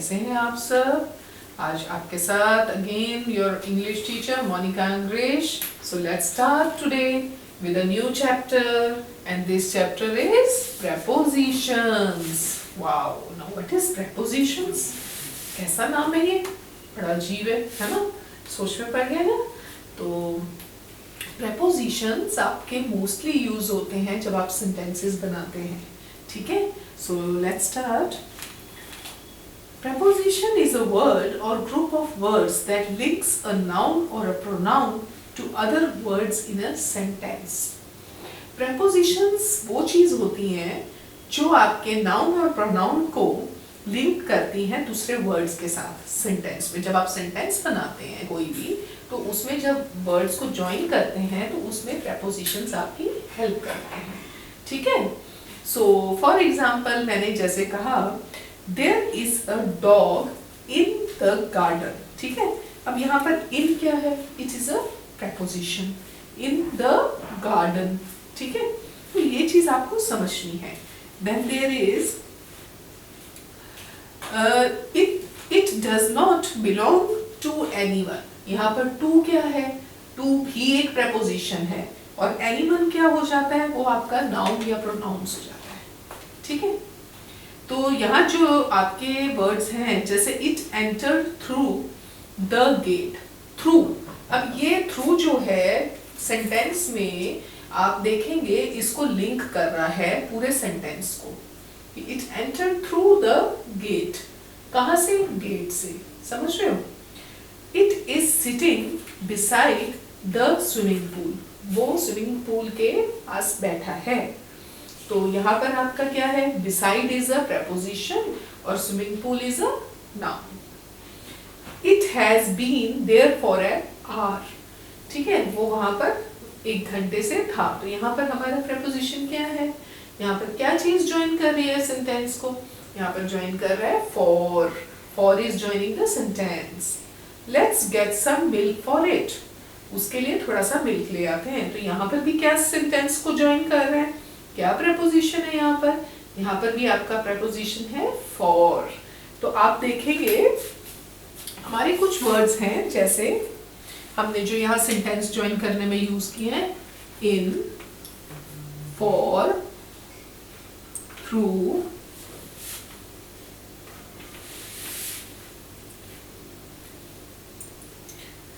कैसे हैं आप सब? आज आपके साथ again your English teacher Monika अंग्रेश. So let's start today with a new chapter, and this chapter is prepositions. Wow, now what is prepositions? कैसा नाम है ये? बड़ा अजीब है ना? सोच में पड़ गया ना? तो prepositions आपके मोस्टली यूज होते हैं जब आप सेंटेंसेस बनाते हैं. ठीक है? So let's start. Preposition is a word or group of words that links a noun or a pronoun to other words in a sentence. Prepositions वो चीज होती हैं जो आपके noun और pronoun को लिंक करती हैं दूसरे words के साथ सेंटेंस में. जब आप सेंटेंस बनाते हैं कोई भी, तो उसमें जब वर्ड्स को ज्वाइन करते हैं तो उसमें prepositions आपकी हेल्प करते हैं. ठीक है? सो फॉर एग्जाम्पल मैंने जैसे कहा there is a dog in the garden. ठीक है? अब यहाँ पर इन क्या है? It is a preposition in the garden. ठीक है? तो ये चीज आपको समझनी है. Then there is it does not belong to anyone. यहाँ पर टू क्या है? टू भी एक preposition है और एनीवन क्या हो जाता है? वो आपका नाउन या प्रोनाउंस हो जाता है. ठीक है? तो यहाँ जो आपके वर्ड्स हैं जैसे it enter through the gate. Through, अब ये थ्रू जो है सेंटेंस में आप देखेंगे इसको लिंक कर रहा है पूरे सेंटेंस को. It enter through the gate. कहाँ से? गेट से. समझ रहे हो? It is sitting beside the swimming pool. वो स्विमिंग पूल के पास बैठा है. तो यहाँ पर आपका क्या है? beside is a preposition और swimming pool is a noun. It has been there for an hour. ठीक है? वो वहाँ पर 1 घंटे से था. तो यहाँ पर हमारा preposition क्या है? यहाँ पर क्या चीज ज्वाइन कर रही है सेंटेंस को? यहाँ पर ज्वाइन कर रहा है for. For is joining the sentence. Let's get some milk for it. उसके लिए थोड़ा सा मिल्क ले आते हैं. तो यहाँ पर भी क्या सेंटेंस को ज्वाइन कर रहे हैं? क्या preposition है यहाँ पर? यहाँ पर भी आपका preposition है for. तो आप देखेंगे हमारे कुछ words हैं जैसे हमने जो यहाँ सेंटेंस ज्वाइन करने में यूज किए हैं in, for, through,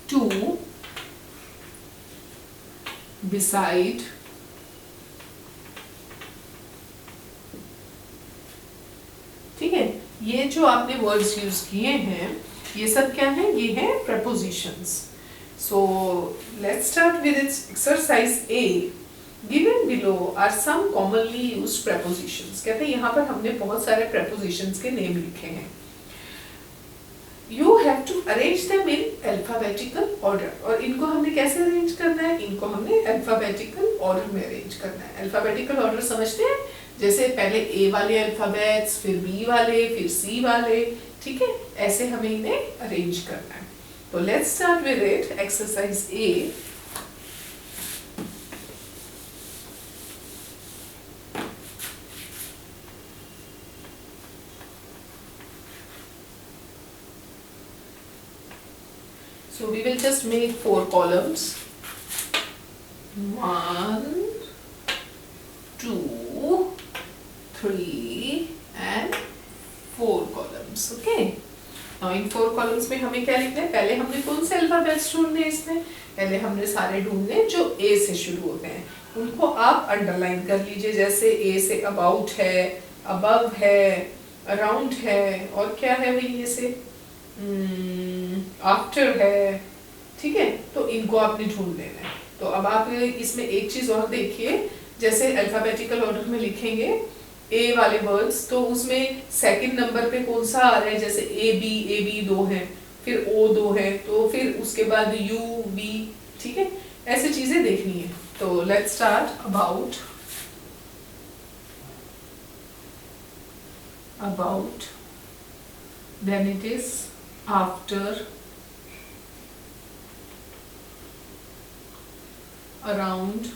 to, beside, ठीक है? ये जो आपने वर्ड्स यूज किए हैं ये सब क्या है? ये है prepositions. So let's start with its exercise A. Given below are some commonly used prepositions. कहते हैं यहाँ पर हमने बहुत सारे prepositions के नेम लिखे हैं. You have to arrange them in alphabetical order. और इनको हमने कैसे अरेंज करना है? इनको हमने alphabetical order में अरेंज करना है. Alphabetical order समझते हैं? जैसे पहले A वाले अल्फाबेट्स, फिर B वाले, फिर C वाले. ठीक है? ऐसे हमें इन्हें अरेंज करना है. तो let's start with it. Exercise A. So we will just make 4 columns. 1, 2, 3 and 4 columns. Okay. Now in 4 columns में हमें क्या लिखना है? पहले हमने कौन से अल्फाबेट्स ढूंढने हैं इसमें? पहले हमने सारे ढूंढने जो A से शुरू होते हैं. उनको आप अंडरलाइन कर लीजिए. जैसे A से about है, above है, around है, और क्या है भाई ये से? आफ्टर है. ठीक है? तो इनको आपने ढूंढ लेना है. तो अब आप इसमें एक चीज और देखिए. जैसे अल्फाबेटिकल ऑर्डर में लिखेंगे ए वाले वर्ड्स, तो उसमें सेकंड नंबर पे कौन सा आ रहा है? जैसे ए बी 2 है, फिर ओ 2 है, तो फिर उसके बाद यू बी. ठीक है? ऐसे चीजें देखनी है. तो let's start. About, then it is after, around,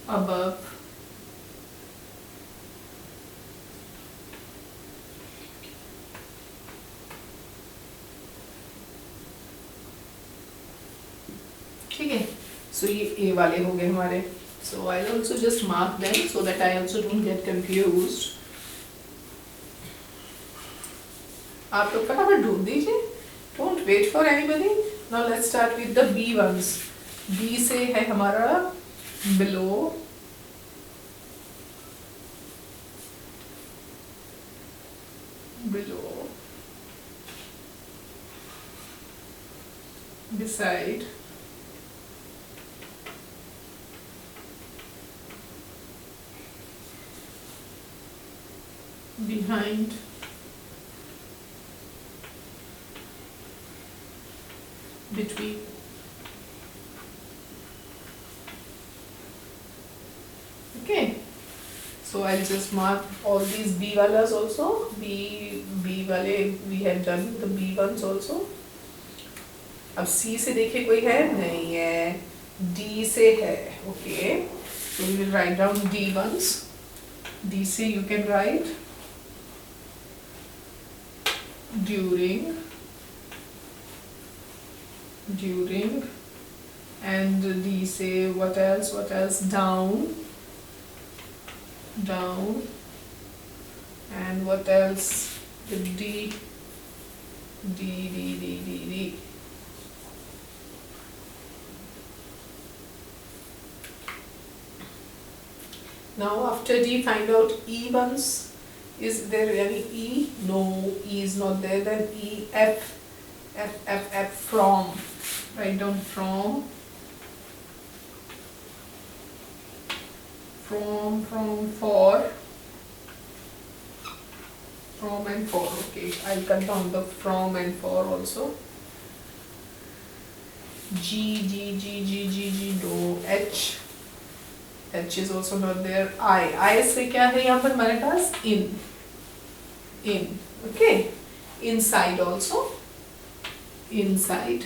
above, ठीक है। सो ये ए वाले हो गए हमारे। So I also just mark them so that I also don't get confused. आप लोग फटाफट ढूंढ दीजिए, don't wait for anybody. Now let's start with the B ones. B से है हमारा below, below, beside, behind, between, okay. So I'll just mark all these B walas also. B वाले we have done the B ones also. अब C से देखिए कोई है नहीं है, D से है, okay. So we will write down D ones. D से you can write during, and D से what else, down, and what else with D. Now after D, find out E ones. Is there any E? No, E is not there. Then E, F, from. Write down from, for, from and for, okay. I'll cut down the from and for also. G, no. H is also not there. I से क्या है यहाँ पर हमारे पास? in, okay. Inside also, inside,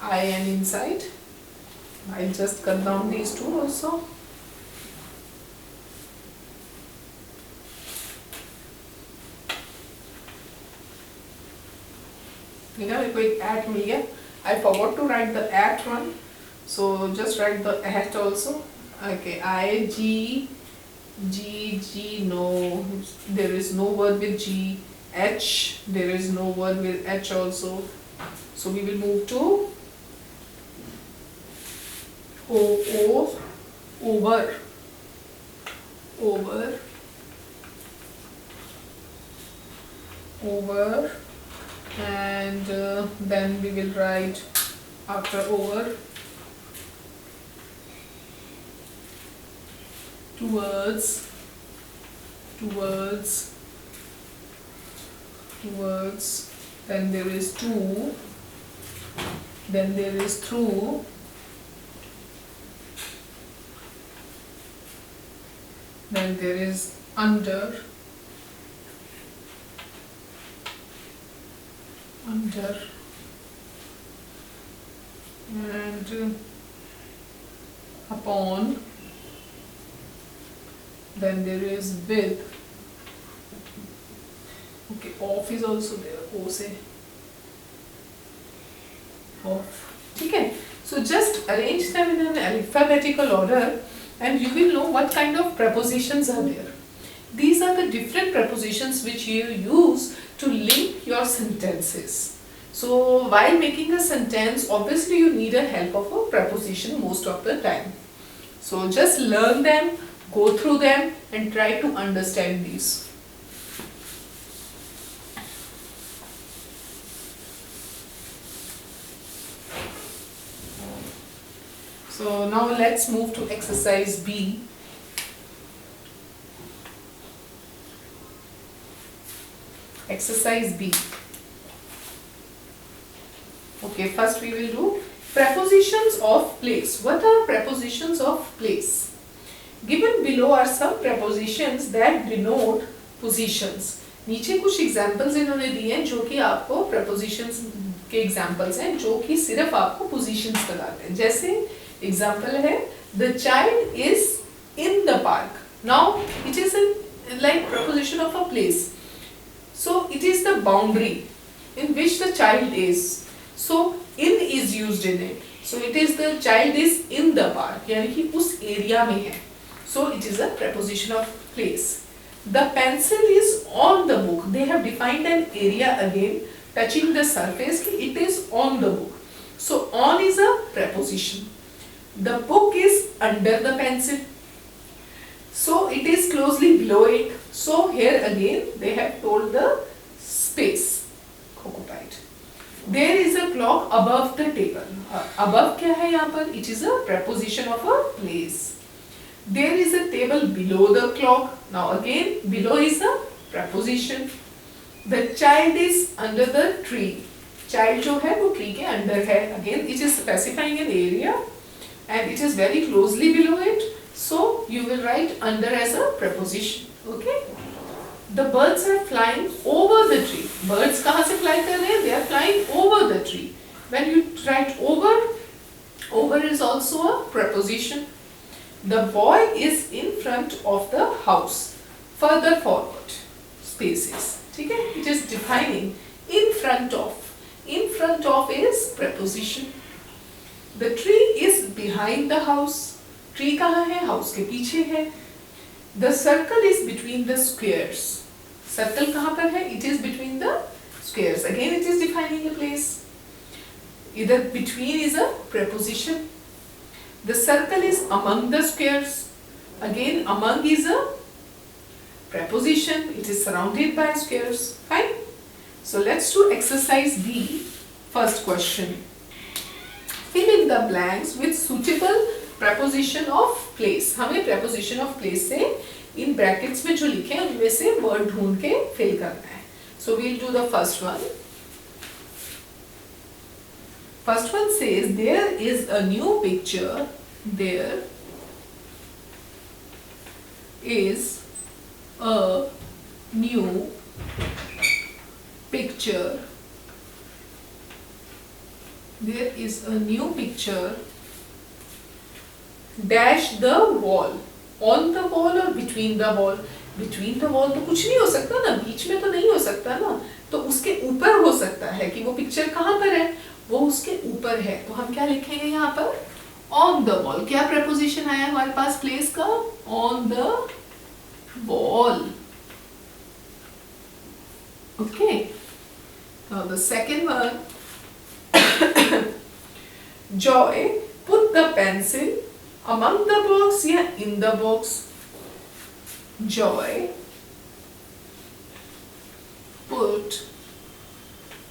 I and inside. I'll just cut down these two also. मेरे को एक at मिल गया. I forgot to write the at one, so just write the at also. Okay, I, G, no, there is no word with G. H, there is no word with H also. So we will move to O, over, and then we will write after over towards, then there is to, then there is through, then there is under, and upon, then there is with. Okay, off is also there, O से off, ठीक है. So just arrange them in an alphabetical order and you will know what kind of prepositions are there. These are the different prepositions which you use to link your sentences. So while making a sentence, obviously you need a help of a preposition most of the time. So just learn them, go through them and try to understand these. So now let's move to exercise B. Exercise B. Okay, first we will do prepositions of place. What are prepositions of place? Given below are some prepositions that denote positions. नीचे कुछ examples इन्होंने दिए हैं जो कि आपको prepositions के examples हैं जो कि सिर्फ आपको positions बताते हैं. जैसे एग्जाम्पल है the child is in the park. Now it is like preposition of a place, so it is the boundary in which the child is, so in is used in it, so it is the child is in the park, यानी कि उस area में है, so it is a preposition of place. The pencil is on the book. They have defined an area again touching the surface, it is on the book, so on is a preposition. The book is under the pencil, so it is closely below it, so here again they have told the space occupied. There is a clock above the table. Above क्या है यहाँ पर? It is a preposition of a place. There is a table below the clock. Now again below is a preposition. The child is under the tree. Child जो है वो tree के अंदर है. Again it is specifying an area and it is very closely below it. So you will write under as a preposition. Okay. The birds are flying over the tree. Birds कहाँ से fly कर रहे हैं? They are flying over the tree. When you write over, over is also a preposition. The boy is in front of the house. Further forward. Spaces. ठीक है? It is defining in front of. In front of is preposition. The tree is behind the house. Tree कहाँ है? House के पीछे है. The circle is between the squares. Circle कहाँ पर है? It is between the squares. Again it is defining a place. Either between is a preposition. The circle is among the squares. Again among is a preposition. It is surrounded by squares. Fine. So let's do exercise B. First question. Fill in the blanks with suitable preposition of place. हमें preposition of place से इन brackets में जो लिखे हैं उनमें से word ढूंढ के fill करना है. So we'll do the first one. First one says there is a new picture. There is a new picture. There is a new picture. Dash the wall. On the wall or between the wall? Between the wall तो कुछ नहीं हो सकता ना, बीच में तो नहीं हो सकता ना, तो उसके ऊपर हो सकता है कि वो पिक्चर कहाँ पर है? वो उसके ऊपर है. तो हम क्या लिखेंगे यहाँ पर? On the wall. क्या preposition आया हमारे पास place का? On the wall. Okay. Now the second one. Joy put the pencil among the box या in the box? Joy put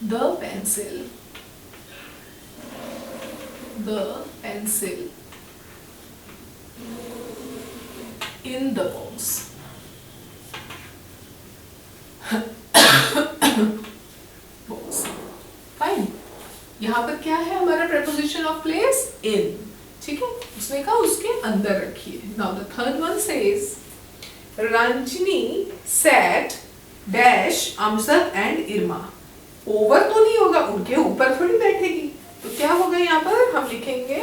the pencil in the box. Box. Fine. यहाँ पर क्या है हमारा preposition of place? In. ठीक है? उसने कहा उसके अंदर रखिए. Now the third one says Ranjini sat dash Amjad and Irma. Over तो नहीं होगा, उनके ऊपर थोड़ी बैठेगी. तो क्या होगा यहाँ पर? हम लिखेंगे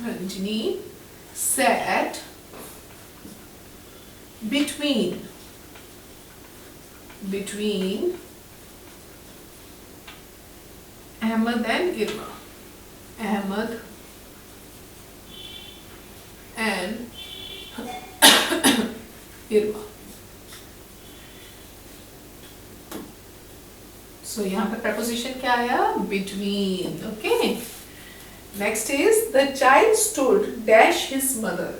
Ranjini sat between Ahmed and Irma. Ahmed and Irma. So यहाँ पर preposition क्या आया? Between. Okay. Next is the child stood dash his mother.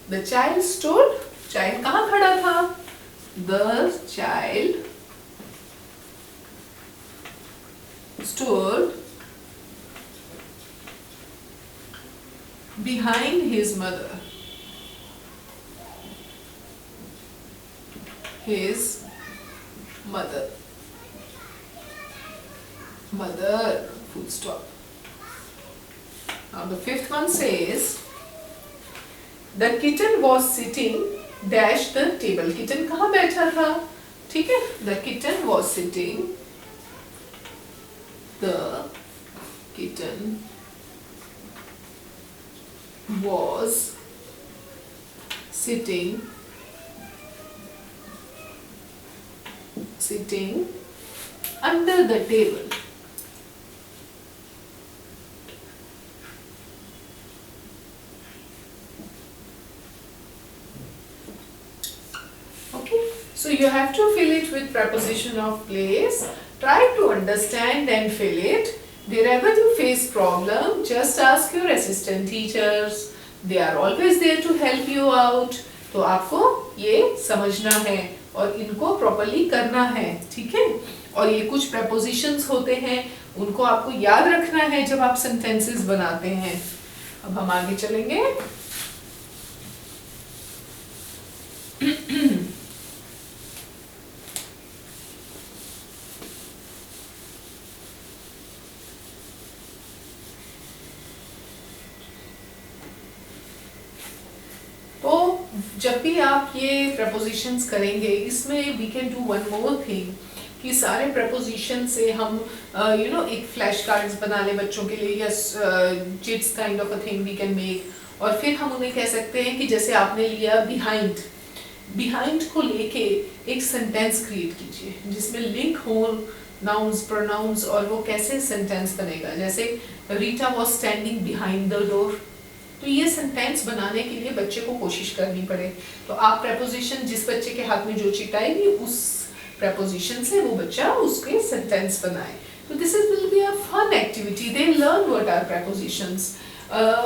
The child stood. Child कहाँ खड़ा था? The child stood behind his mother. His mother. Mother. Full stop. Now the fifth one says the kitten was sitting dash the table. Kitten कहाँ बैठा था? ठीक है? The kitten was sitting The kitten was sitting under the table. Okay, so you have to fill it with preposition of place. Try to understand and fill it. Wherever you face problem, just ask your assistant teachers. They are always there to help you out. तो आपको ये समझना है और इनको properly करना है, ठीक है। और ये कुछ prepositions होते हैं, उनको आपको याद रखना है जब आप sentences बनाते हैं। अब हम आगे चलेंगे। तो जब भी आप ये prepositions करेंगे, इसमें we can do one more thing कि सारे preposition से हम एक फ्लैश कार्ड्स बना ले बच्चों के लिए, या chits kind of a thing we can make. और फिर हम उन्हें कह सकते हैं कि जैसे आपने लिया बिहाइंड को लेके एक सेंटेंस क्रिएट कीजिए जिसमें लिंक हो नाउन्स प्रोनाउंस, और वो कैसे सेंटेंस बनेगा। जैसे Rita was standing behind the door, तो ये सेंटेंस बनाने के लिए बच्चे को कोशिश करनी पड़े। तो आप preposition जिस बच्चे के हाथ में जो चिट आएगी उस preposition से वो बच्चा उसके सेंटेंस बनाए। तो this will be a fun activity. They learn what are prepositions।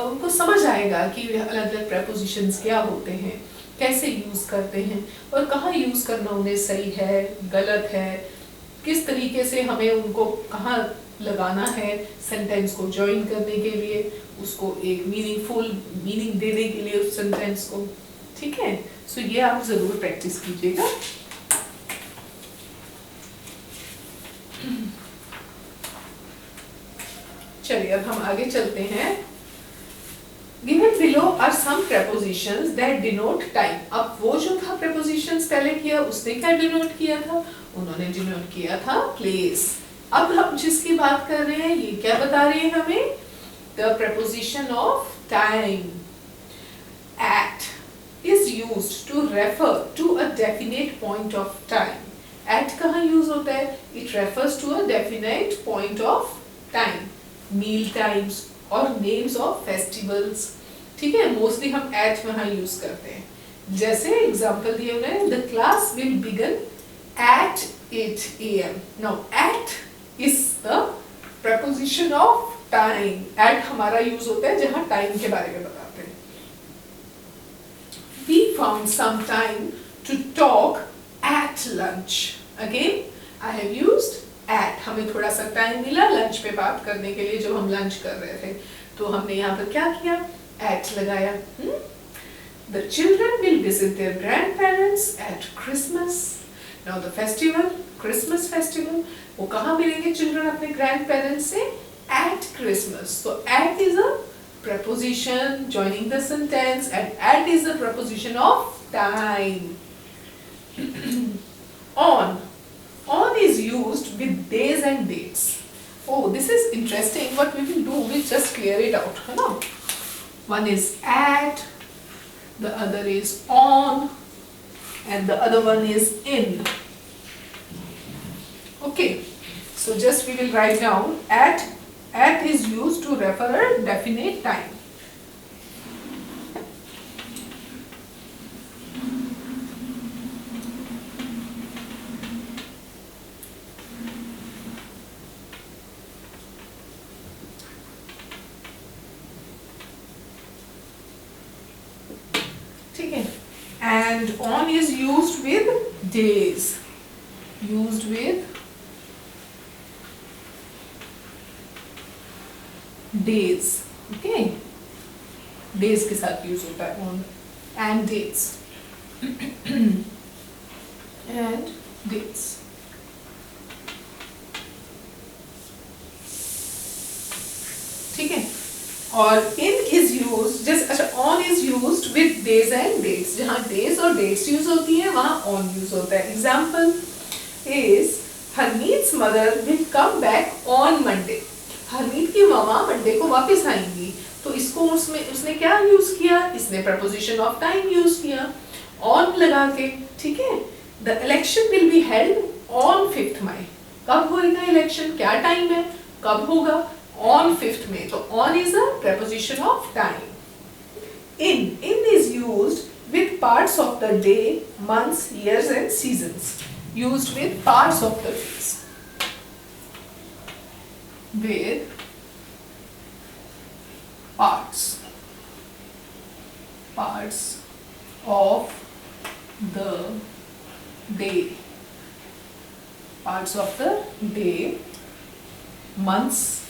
उनको समझ आएगा कि अलग-अलग prepositions क्या होते हैं, कैसे यूज करते हैं और कहाँ यूज करना उन्हें सही है, गलत है, किस तरीके से हमें उनको कहाँ लगाना है सेंटेंस को ज्वाइन करने के लिए, उसको एक मीनिंगफुल मीनिंग देने के लिए उस सेंटेंस को, ठीक है। सो ये आप जरूर प्रैक्टिस कीजिएगा। चलिए अब हम आगे चलते हैं। Given below are some prepositions that denote time। अब वो जो था prepositions पहले किया उसने क्या denote किया था, उन्होंने denote किया था place। अब हम जिसकी बात कर रहे हैं ये क्या बता रहे हैं हमें, the preposition of time। At is used to refer to a definite point of time। At कहाँ use होता है, it refers to a definite point of time। meal times और names of festivals, ठीक है, मोस्टली हम at वहाँ use करते हैं। जैसे एग्जाम्पल दिए उन्होंने, the class will begin at 8 AM। now at is the preposition of time। at हमारा यूज होता है जहाँ टाइम के बारे में बताते हैं। we found some time to talk at lunch। again I have used at। हमें थोड़ा सा टाइम मिला लंच पे बात करने के लिए जब हम लंच कर रहे थे, तो हमने यहाँ पर क्या किया, at लगाया। The children will visit their grandparents at Christmas। now the festival, Christmas festival, वो कहाँ मिलेंगे children अपने grandparents से, at Christmas। so at is a preposition joining the sentence and at is a preposition of time। on is used with days and dates। oh this is interesting, what we will do, we'll just clear it out, है ना। one is at, the other is on, and the other one is in। okay, so just we will write down at is used to refer a definite time। ठीक है, and on is used with days, used with days। okay, days के साथ use होता है on and dates and dates। ठीक है, और in is used just अच्छा on is used with days and dates। जहाँ days और dates यूज होती है वहाँ on यूज होता है। example is हरमीत's mother will come back on Monday. Harmeet की मामा मंडे को वापस आएंगी. तो इसको उसने क्या यूज किया, इसने preposition of time यूज किया on लगा के. ठीक है. The election will be held on 5th May. कब होगा इलेक्शन, क्या टाइम है, कब होगा, on 5th May. तो on is a preposition of time. In is used with parts of the day, months, years and seasons. Used with parts of the days. With parts of the day. Parts of the day, months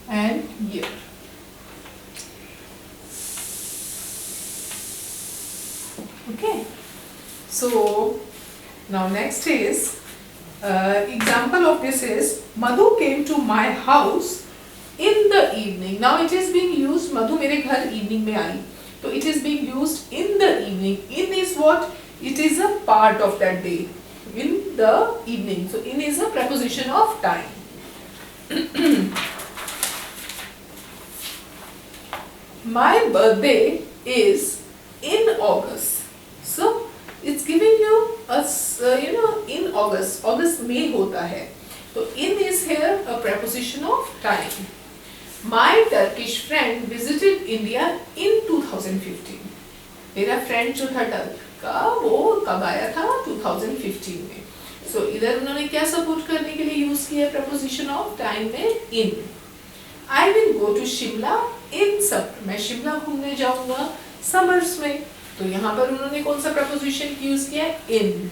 and year. Okay. So now next is example of this is Madhu came to my house in the evening. Now it is being used, Madhu मेरे घर evening में आई. So it is being used in the evening. In is what? It is a part of that day. In the evening. So in is a preposition of time. My birthday is in August. So it's giving you a in August. August में होता है. So in is here a preposition of time. My Turkish friend visited India in 2015. मेरा friend जो था Turk का वो कब आया था 2015 में. So इधर उन्होंने क्या सपोर्ट करने के लिए यूज किया preposition of time में in. I will go to Shimla in summer. मैं शिमला घूमने जाऊंगा summers में. तो यहाँ पर उन्होंने कौन सा preposition यूज किया in.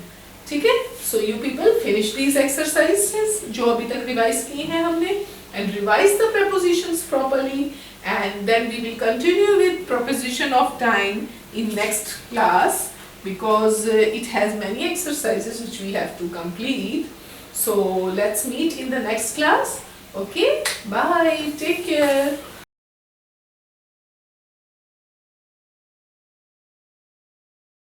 ठीक है. So you people finish these exercises जो अभी तक रिवाइज किए हैं हमने and revise the prepositions properly, and then we will continue with preposition of time in next class because it has many exercises which we have to complete. So let's meet in the next class. Okay, bye, take care.